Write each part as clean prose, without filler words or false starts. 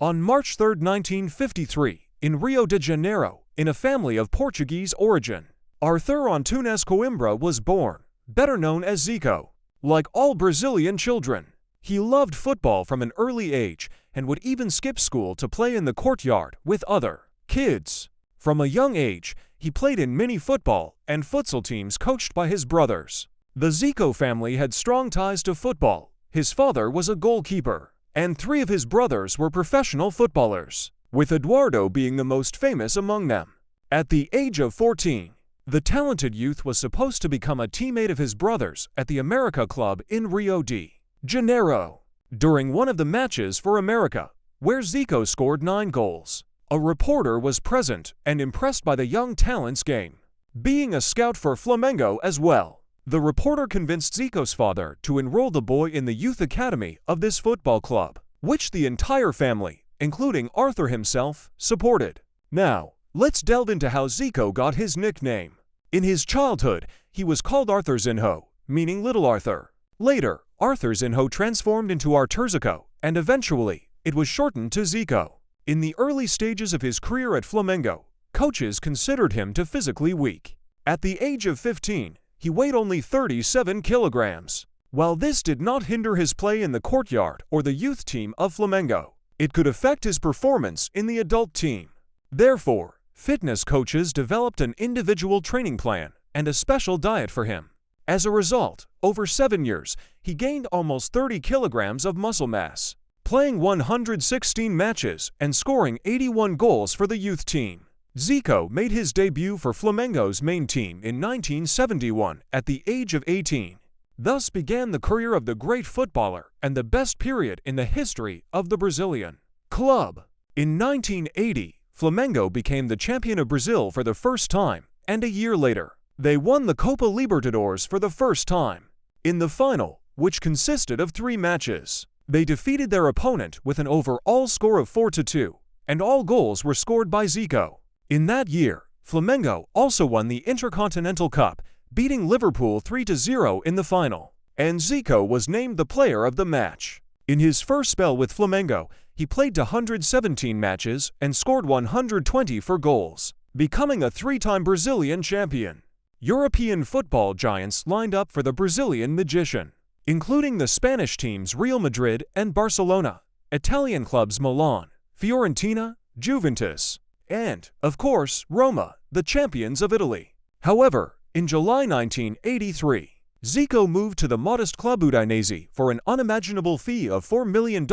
On March 3, 1953, in Rio de Janeiro, in a family of Portuguese origin, Arthur Antunes Coimbra was born, better known as Zico. Like all Brazilian children, he loved football from an early age and would even skip school to play in the courtyard with other kids. From a young age, he played in mini football and futsal teams coached by his brothers. The Zico family had strong ties to football. His father was a goalkeeper, and 3 of his brothers were professional footballers, with Eduardo being the most famous among them. At the age of 14, the talented youth was supposed to become a teammate of his brothers at the America Club in Rio de Janeiro. During one of the matches for America, where Zico scored 9 goals, a reporter was present and impressed by the young talent's game. Being a scout for Flamengo as well, the reporter convinced Zico's father to enroll the boy in the youth academy of this football club, which the entire family, including Arthur himself, supported. Now, let's delve into how Zico got his nickname. In his childhood, he was called Arthurzinho, meaning Little Arthur. Later, Arthurzinho transformed into Arthurzico, and eventually, it was shortened to Zico. In the early stages of his career at Flamengo, coaches considered him too physically weak. At the age of 15, he weighed only 37 kilograms. While this did not hinder his play in the courtyard or the youth team of Flamengo, it could affect his performance in the adult team. Therefore, fitness coaches developed an individual training plan and a special diet for him. As a result, over 7 years, he gained almost 30 kilograms of muscle mass, playing 116 matches and scoring 81 goals for the youth team. Zico made his debut for Flamengo's main team in 1971 at the age of 18. Thus began the career of the great footballer and the best period in the history of the Brazilian club. In 1980, Flamengo became the champion of Brazil for the first time, and a year later, they won the Copa Libertadores for the first time. In the final, which consisted of 3 matches, they defeated their opponent with an overall score of 4-2, and all goals were scored by Zico. In that year, Flamengo also won the Intercontinental Cup, beating Liverpool 3-0 in the final, and Zico was named the player of the match. In his first spell with Flamengo, he played 117 matches and scored 124 goals, becoming a 3-time Brazilian champion. European football giants lined up for the Brazilian magician, including the Spanish teams Real Madrid and Barcelona, Italian clubs Milan, Fiorentina, Juventus, and, of course, Roma, the champions of Italy. However, in July 1983, Zico moved to the modest club Udinese for an unimaginable fee of $4 million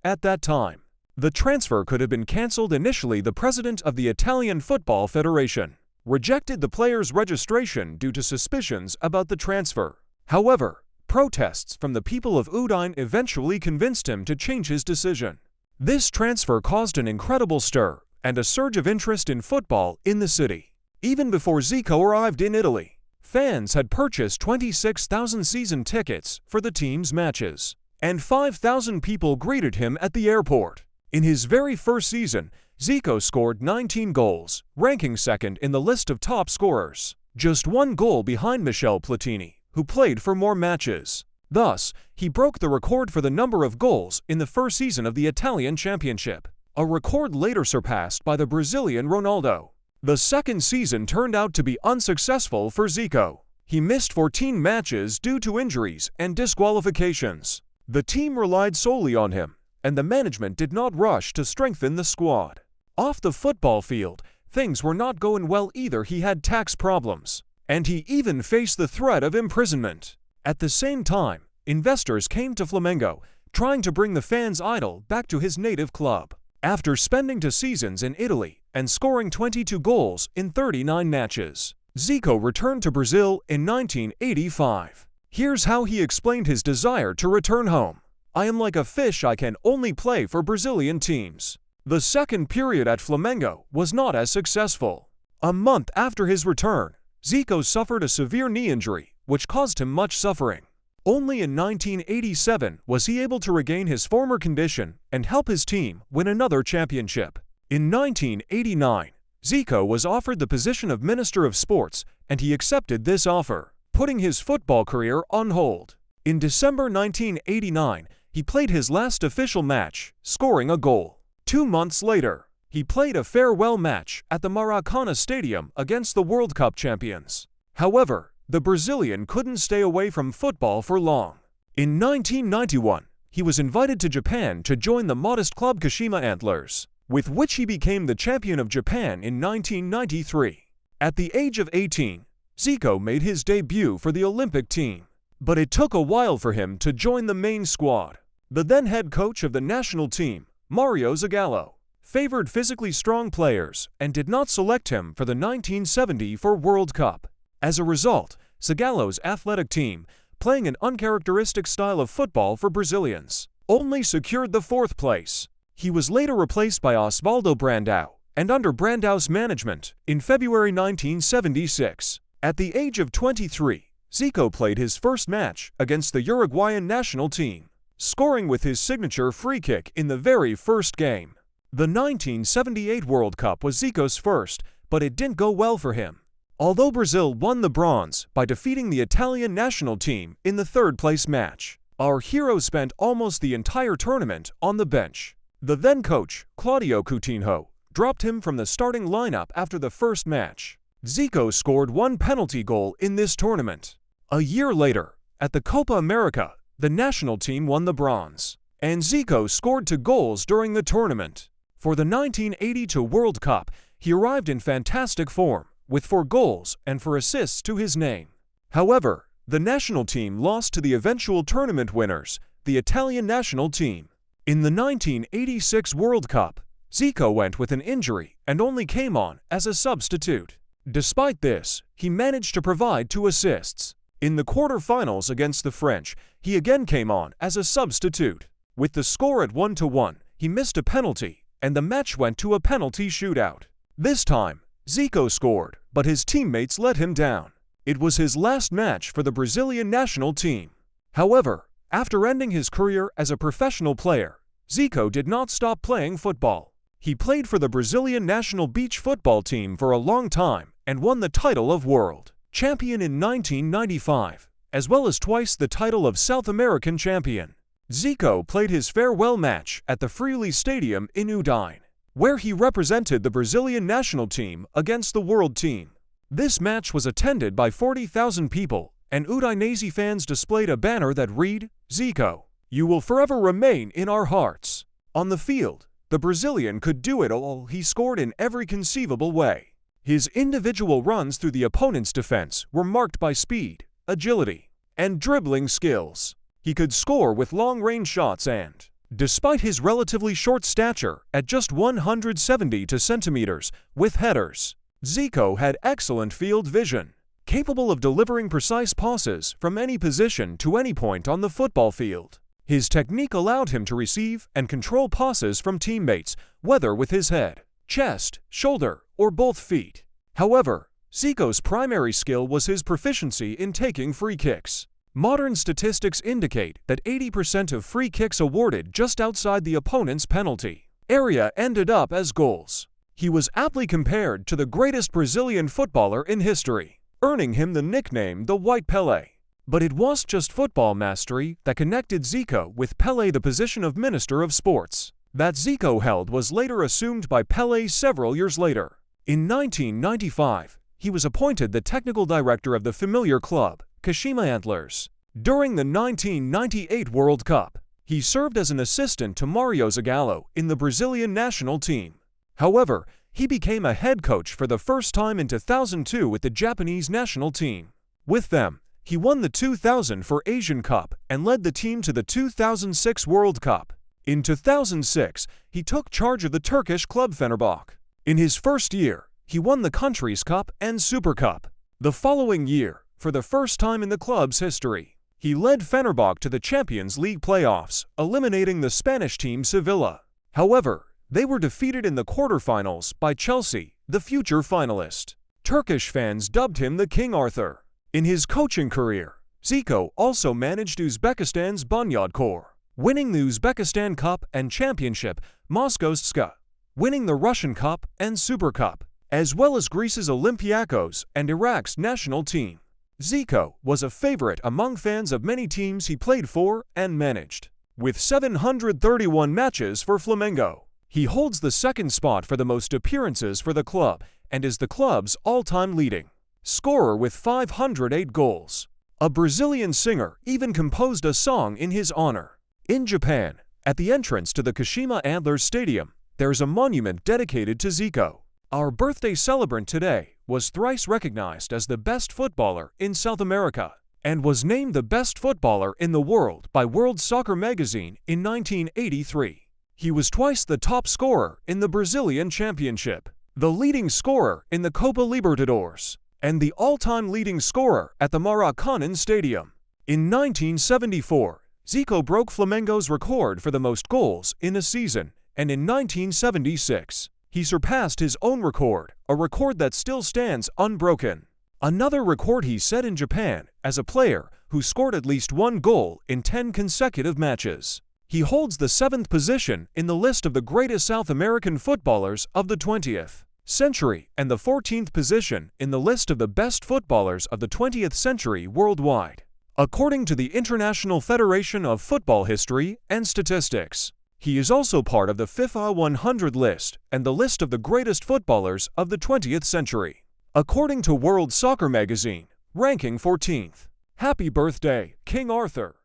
at that time. The transfer could have been cancelled initially. The president of the Italian Football Federation rejected the player's registration due to suspicions about the transfer. However, protests from the people of Udine eventually convinced him to change his decision. This transfer caused an incredible stir and a surge of interest in football in the city. Even before Zico arrived in Italy, fans had purchased 26,000 season tickets for the team's matches, and 5,000 people greeted him at the airport. In his very first season, Zico scored 19 goals, ranking second in the list of top scorers, just 1 goal behind Michel Platini, who played for more matches. Thus, he broke the record for the number of goals in the first season of the Italian Championship, a record later surpassed by the Brazilian Ronaldo. The second season turned out to be unsuccessful for Zico. He missed 14 matches due to injuries and disqualifications. The team relied solely on him, and the management did not rush to strengthen the squad. Off the football field, things were not going well either. He had tax problems, and he even faced the threat of imprisonment. At the same time, investors came to Flamengo, trying to bring the fans' idol back to his native club. After spending 2 seasons in Italy and scoring 22 goals in 39 matches, Zico returned to Brazil in 1985. Here's how he explained his desire to return home. "I am like a fish. I can only play for Brazilian teams." The second period at Flamengo was not as successful. A month after his return, Zico suffered a severe knee injury, which caused him much suffering. Only in 1987 was he able to regain his former condition and help his team win another championship. In 1989, Zico was offered the position of Minister of Sports, and he accepted this offer, putting his football career on hold. In December 1989, he played his last official match, scoring a goal. 2 months later, he played a farewell match at the Maracanã Stadium against the World Cup champions. However, the Brazilian couldn't stay away from football for long. In 1991, he was invited to Japan to join the modest club Kashima Antlers, with which he became the champion of Japan in 1993. At the age of 18, Zico made his debut for the Olympic team, but it took a while for him to join the main squad. The then head coach of the national team, Mario Zagallo, favored physically strong players and did not select him for the 1974 World Cup. As a result, Zagallo's athletic team, playing an uncharacteristic style of football for Brazilians, only secured the 4th place. He was later replaced by Osvaldo Brandão, and under Brandão's management, in February 1976, at the age of 23, Zico played his first match against the Uruguayan national team, scoring with his signature free kick in the very first game. The 1978 World Cup was Zico's first, but it didn't go well for him. Although Brazil won the bronze by defeating the Italian national team in the 3rd-place match, our hero spent almost the entire tournament on the bench. The then coach, Claudio Coutinho, dropped him from the starting lineup after the first match. Zico scored 1 penalty goal in this tournament. A year later, at the Copa America, the national team won the bronze, and Zico scored 2 goals during the tournament. For the 1982 World Cup, he arrived in fantastic form, with 4 goals and 4 assists to his name. However, the national team lost to the eventual tournament winners, the Italian national team. In the 1986 World Cup, Zico went with an injury and only came on as a substitute. Despite this, he managed to provide 2 assists. In the quarterfinals against the French, he again came on as a substitute. With the score at 1-1, he missed a penalty, and the match went to a penalty shootout. This time, Zico scored, but his teammates let him down. It was his last match for the Brazilian national team. However, after ending his career as a professional player, Zico did not stop playing football. He played for the Brazilian national beach football team for a long time and won the title of world champion in 1995, as well as twice the title of South American champion. Zico played his farewell match at the Freely Stadium in Udine, where he represented the Brazilian national team against the world team. This match was attended by 40,000 people, and Udinese fans displayed a banner that read, "Zico, you will forever remain in our hearts." On the field, the Brazilian could do it all. He scored in every conceivable way. His individual runs through the opponent's defense were marked by speed, agility, and dribbling skills. He could score with long-range shots and, despite his relatively short stature at just 170 centimeters with headers, Zico had excellent field vision, capable of delivering precise passes from any position to any point on the football field. His technique allowed him to receive and control passes from teammates, whether with his head, chest, shoulder, or both feet. However, Zico's primary skill was his proficiency in taking free kicks. Modern statistics indicate that 80% of free kicks awarded just outside the opponent's penalty area ended up as goals. He was aptly compared to the greatest Brazilian footballer in history, earning him the nickname the White Pelé. But it wasn't just football mastery that connected Zico with Pelé. The position of Minister of Sports that Zico held was later assumed by Pelé several years later. In 1995, he was appointed the technical director of the familiar club, Kashima Antlers. During the 1998 World Cup, he served as an assistant to Mario Zagallo in the Brazilian national team. However, he became a head coach for the first time in 2002 with the Japanese national team. With them, he won the 2004 Asian Cup and led the team to the 2006 World Cup. In 2006, he took charge of the Turkish club Fenerbahçe. In his first year, he won the country's cup and Super Cup. The following year, for the first time in the club's history, he led Fenerbahçe to the Champions League playoffs, eliminating the Spanish team Sevilla. However, they were defeated in the quarterfinals by Chelsea, the future finalist. Turkish fans dubbed him the King Arthur. In his coaching career, Zico also managed Uzbekistan's Bunyodkor, winning the Uzbekistan Cup and Championship, Moscow's CSKA, winning the Russian Cup and Super Cup, as well as Greece's Olympiacos and Iraq's national team. Zico was a favorite among fans of many teams he played for and managed, with 731 matches for Flamengo, He holds the second spot for the most appearances for the club and is the club's all-time leading scorer with 508 goals. A Brazilian singer even composed a song in his honor. In Japan, at the entrance to the Kashima Antlers Stadium, there's a monument dedicated to Zico. Our birthday celebrant today was thrice recognized as the best footballer in South America and was named the best footballer in the world by World Soccer magazine in 1983. He was twice the top scorer in the Brazilian Championship, the leading scorer in the Copa Libertadores, and the all-time leading scorer at the Maracanã Stadium. In 1974, Zico broke Flamengo's record for the most goals in a season, and in 1976, he surpassed his own record, a record that still stands unbroken. Another record he set in Japan as a player who scored at least one goal in 10 consecutive matches. He holds the 7th position in the list of the greatest South American footballers of the 20th century and the 14th position in the list of the best footballers of the 20th century worldwide, according to the International Federation of Football History and Statistics. He is also part of the FIFA 100 list and the list of the greatest footballers of the 20th century, according to World Soccer magazine, ranking 14th. Happy birthday, King Arthur!